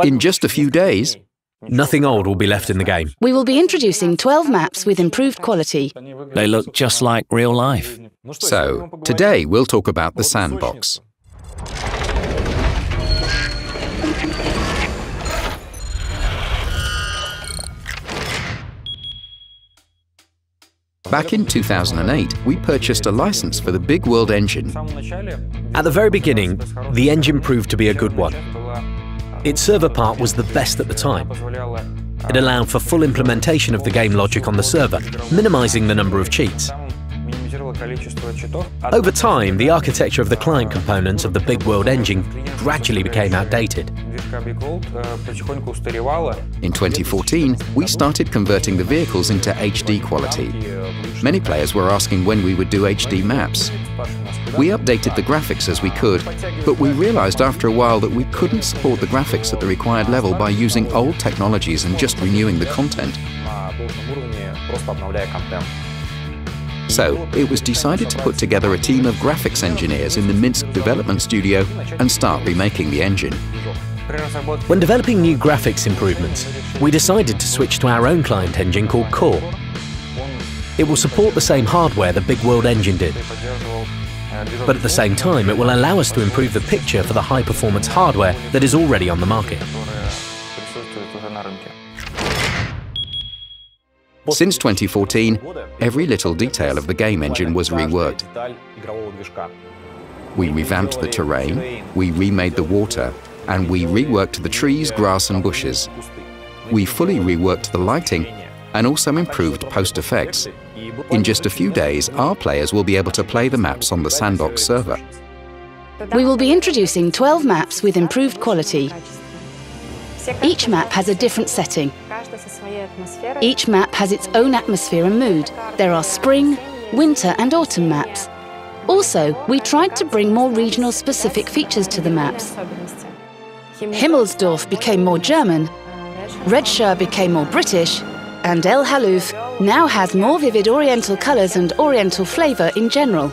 In just a few days, nothing old will be left in the game. We will be introducing 12 maps with improved quality. They look just like real life. So, today we'll talk about the Sandbox. Back in 2008, we purchased a license for the Big World engine. At the very beginning, the engine proved to be a good one. Its server part was the best at the time. It allowed for full implementation of the game logic on the server, minimizing the number of cheats. Over time, the architecture of the client components of the Big World engine gradually became outdated. In 2014, we started converting the vehicles into HD quality. Many players were asking when we would do HD maps. We updated the graphics as we could, but we realized after a while that we couldn't support the graphics at the required level by using old technologies and just renewing the content. So, it was decided to put together a team of graphics engineers in the Minsk development studio and start remaking the engine. When developing new graphics improvements, we decided to switch to our own client engine called Core. It will support the same hardware the Big World engine did, but at the same time it will allow us to improve the picture for the high-performance hardware that is already on the market. Since 2014, every little detail of the game engine was reworked. We revamped the terrain, we remade the water, and we reworked the trees, grass and bushes. We fully reworked the lighting and also improved post-effects. In just a few days, our players will be able to play the maps on the Sandbox server. We will be introducing 12 maps with improved quality. Each map has a different setting. Each map has its own atmosphere and mood. There are spring, winter and autumn maps. Also, we tried to bring more regional specific features to the maps. Himmelsdorf became more German, Redshire became more British, and El Haluf now has more vivid Oriental colours and Oriental flavour in general.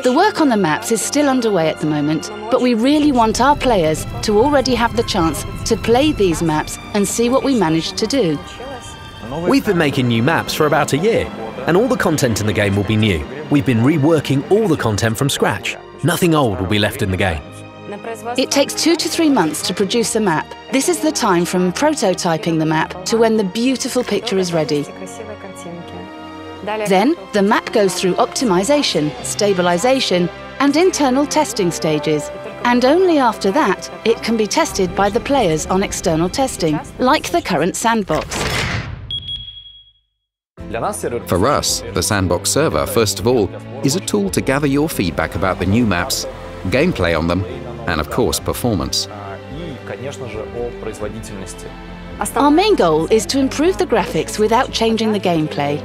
The work on the maps is still underway at the moment, but we really want our players to already have the chance to play these maps and see what we managed to do. We've been making new maps for about a year, and all the content in the game will be new. We've been reworking all the content from scratch. Nothing old will be left in the game. It takes 2 to 3 months to produce a map. This is the time from prototyping the map to when the beautiful picture is ready. Then, the map goes through optimization, stabilization, and internal testing stages. And only after that, it can be tested by the players on external testing, like the current Sandbox. For us, the Sandbox server, first of all, is a tool to gather your feedback about the new maps, gameplay on them, and of course, performance. Our main goal is to improve the graphics without changing the gameplay.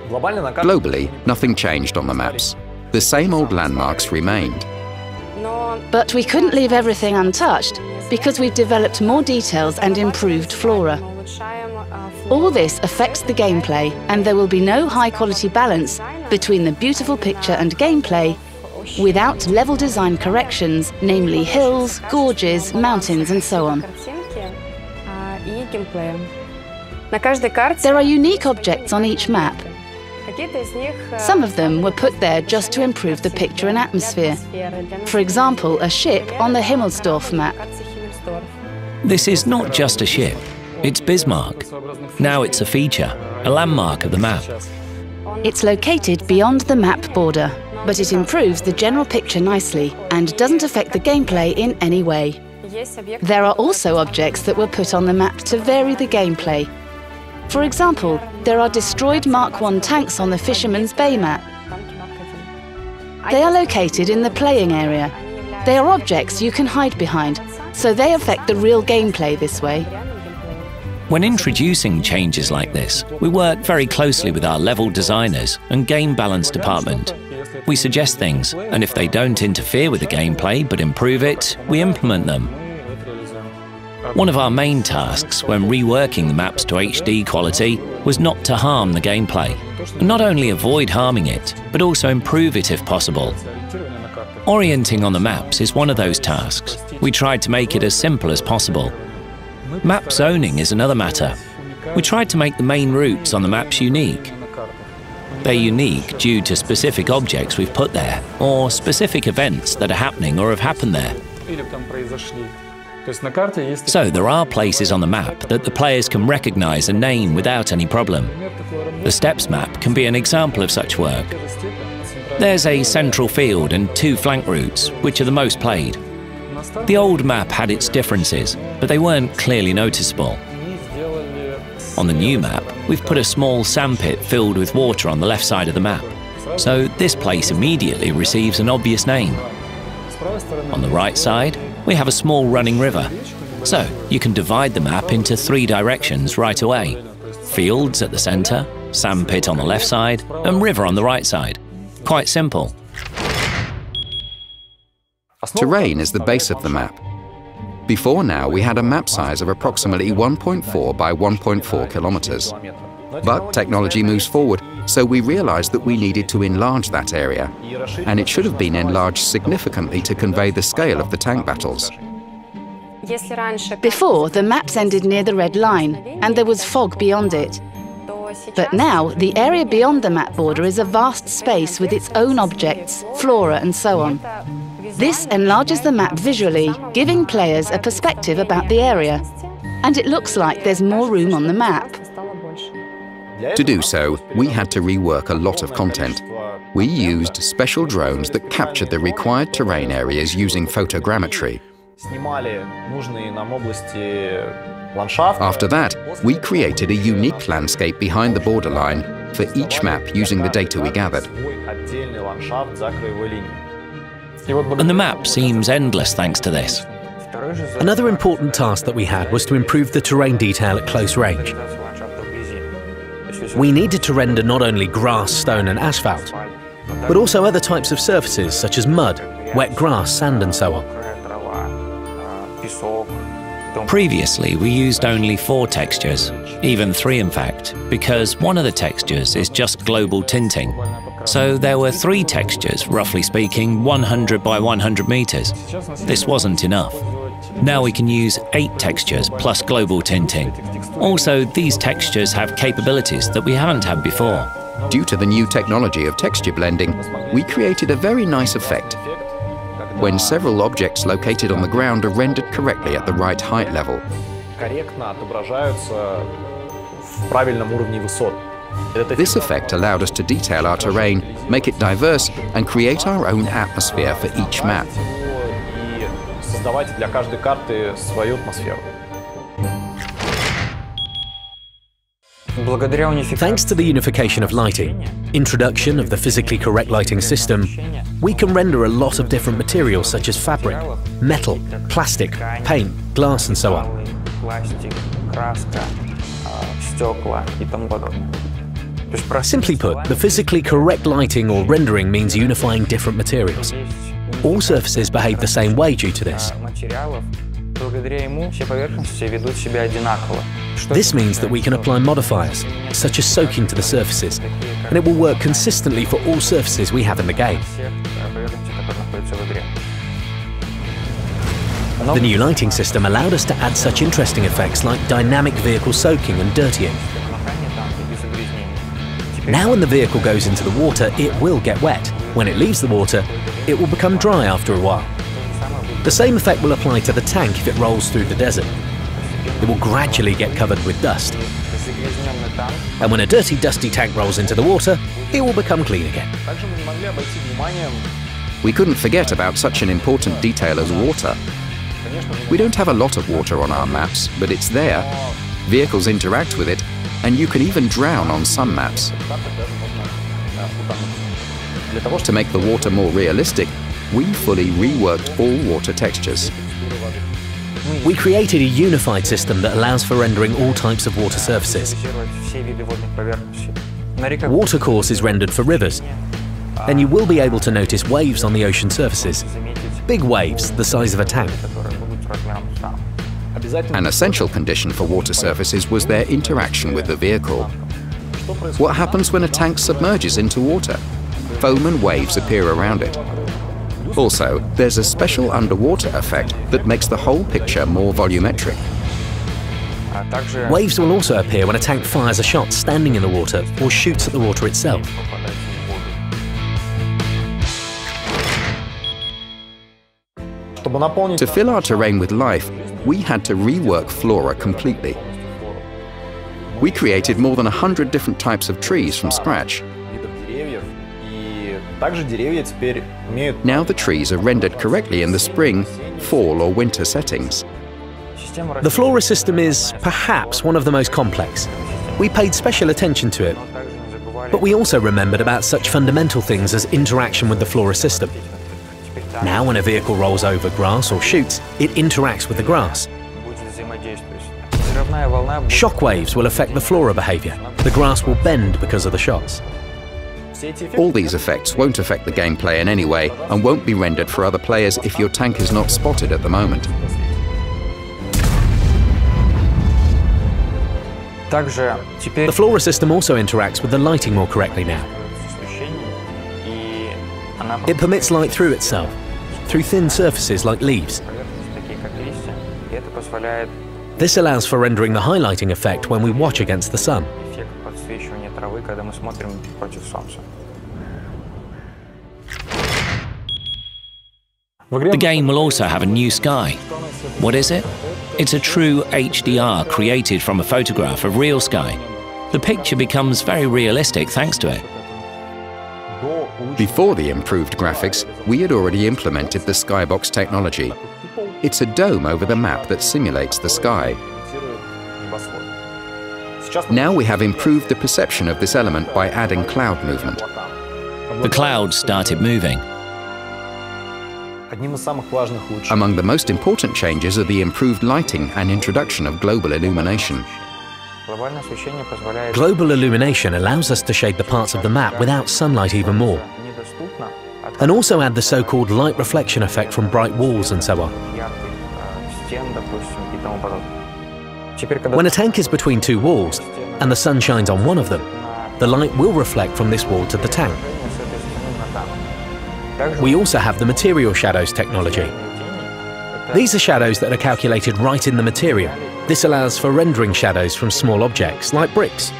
Globally, nothing changed on the maps. The same old landmarks remained. But we couldn't leave everything untouched because we've developed more details and improved Flora. All this affects the gameplay, and there will be no high-quality balance between the beautiful picture and gameplay without level design corrections, namely hills, gorges, mountains and so on. There are unique objects on each map. Some of them were put there just to improve the picture and atmosphere. For example, a ship on the Himmelsdorf map. This is not just a ship, it's Bismarck. Now it's a feature, a landmark of the map. It's located beyond the map border, but it improves the general picture nicely and doesn't affect the gameplay in any way. There are also objects that were put on the map to vary the gameplay. For example, there are destroyed Mark I tanks on the Fisherman's Bay map. They are located in the playing area. They are objects you can hide behind, so they affect the real gameplay this way. When introducing changes like this, we work very closely with our level designers and game balance department. We suggest things, and if they don't interfere with the gameplay but improve it, we implement them. One of our main tasks when reworking the maps to HD quality was not to harm the gameplay, and not only avoid harming it, but also improve it if possible. Orienting on the maps is one of those tasks. We tried to make it as simple as possible. Map zoning is another matter. We tried to make the main routes on the maps unique. They're unique due to specific objects we've put there, or specific events that are happening or have happened there. So there are places on the map that the players can recognize and name without any problem. The steps map can be an example of such work. There's a central field and 2 flank routes, which are the most played. The old map had its differences, but they weren't clearly noticeable. On the new map, we've put a small sandpit filled with water on the left side of the map, so this place immediately receives an obvious name. On the right side, we have a small running river, so you can divide the map into 3 directions right away. Fields at the centre, sandpit on the left side, and river on the right side. Quite simple. Terrain is the base of the map. Before now, we had a map size of approximately 1.4 by 1.4 kilometers. But technology moves forward, so we realized that we needed to enlarge that area, and it should have been enlarged significantly to convey the scale of the tank battles. Before, the maps ended near the red line, and there was fog beyond it. But now, the area beyond the map border is a vast space with its own objects, flora and so on. This enlarges the map visually, giving players a perspective about the area. And it looks like there's more room on the map. To do so, we had to rework a lot of content. We used special drones that captured the required terrain areas using photogrammetry. After that, we created a unique landscape behind the borderline for each map using the data we gathered. And the map seems endless thanks to this. Another important task that we had was to improve the terrain detail at close range. We needed to render not only grass, stone and asphalt, but also other types of surfaces such as mud, wet grass, sand and so on. Previously, we used only 4 textures, even 3 in fact, because one of the textures is just global tinting. So there were 3 textures, roughly speaking, 100 by 100 meters. This wasn't enough. Now we can use 8 textures plus global tinting. Also, these textures have capabilities that we haven't had before. Due to the new technology of texture blending, we created a very nice effect when several objects located on the ground are rendered correctly at the right height level. This effect allowed us to detail our terrain, make it diverse, and create our own atmosphere for each map. Thanks to the unification of lighting, introduction of the physically correct lighting system, we can render a lot of different materials such as fabric, metal, plastic, paint, glass and so on. Simply put, the physically correct lighting or rendering means unifying different materials. All surfaces behave the same way due to this. This means that we can apply modifiers, such as soaking to the surfaces, and it will work consistently for all surfaces we have in the game. The new lighting system allowed us to add such interesting effects like dynamic vehicle soaking and dirtying. Now when the vehicle goes into the water, it will get wet. When it leaves the water, it will become dry after a while. The same effect will apply to the tank if it rolls through the desert. It will gradually get covered with dust. And when a dirty, dusty tank rolls into the water, it will become clean again. We couldn't forget about such an important detail as water. We don't have a lot of water on our maps, but it's there. Vehicles interact with it, and you can even drown on some maps. To make the water more realistic, we fully reworked all water textures. We created a unified system that allows for rendering all types of water surfaces. Watercourse is rendered for rivers. Then you will be able to notice waves on the ocean surfaces. Big waves, the size of a tank. An essential condition for water surfaces was their interaction with the vehicle. What happens when a tank submerges into water? Foam and waves appear around it. Also, there's a special underwater effect that makes the whole picture more volumetric. Waves will also appear when a tank fires a shot standing in the water or shoots at the water itself. To fill our terrain with life, we had to rework Flora completely. We created more than 100 different types of trees from scratch. Now the trees are rendered correctly in the spring, fall or winter settings. The Flora system is perhaps one of the most complex. We paid special attention to it, but we also remembered about such fundamental things as interaction with the Flora system. Now when a vehicle rolls over grass or shoots, it interacts with the grass. Shock waves will affect the Flora behavior. The grass will bend because of the shots. All these effects won't affect the gameplay in any way and won't be rendered for other players if your tank is not spotted at the moment. The Flora system also interacts with the lighting more correctly now. It permits light through itself, through thin surfaces like leaves. This allows for rendering the highlighting effect when we watch against the sun. The game will also have a new sky. What is it? It's a true HDR created from a photograph of real sky. The picture becomes very realistic thanks to it. Before the improved graphics, we had already implemented the Skybox technology. It's a dome over the map that simulates the sky. Now we have improved the perception of this element by adding cloud movement. The clouds started moving. Among the most important changes are the improved lighting and introduction of global illumination. Global illumination allows us to shade the parts of the map without sunlight even more, and also add the so-called light reflection effect from bright walls and so on. When a tank is between two walls and the sun shines on one of them, the light will reflect from this wall to the tank. We also have the material shadows technology. These are shadows that are calculated right in the material. This allows for rendering shadows from small objects, like bricks.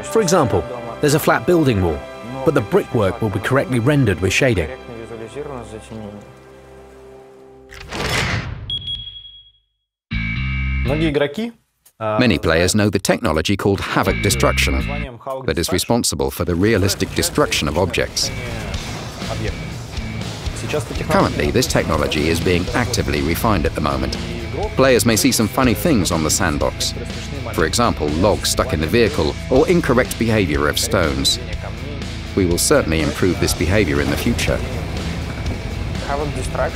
For example, there's a flat building wall, but the brickwork will be correctly rendered with shading. Many players know the technology called havoc destruction that is responsible for the realistic destruction of objects. Currently, this technology is being actively refined at the moment. Players may see some funny things on the sandbox. For example, logs stuck in the vehicle or incorrect behavior of stones. We will certainly improve this behavior in the future.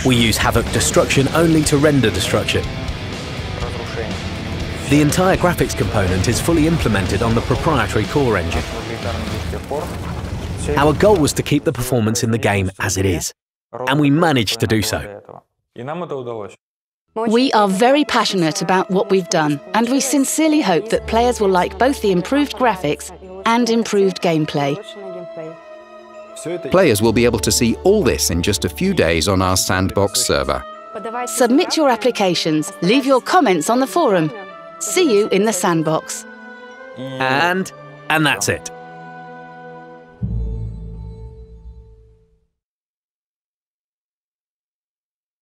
We use havoc destruction only to render destruction. The entire graphics component is fully implemented on the proprietary core engine. Our goal was to keep the performance in the game as it is, and we managed to do so. We are very passionate about what we've done, and we sincerely hope that players will like both the improved graphics and improved gameplay. Players will be able to see all this in just a few days on our Sandbox server. Submit your applications, leave your comments on the forum. See you in the Sandbox. And that's it.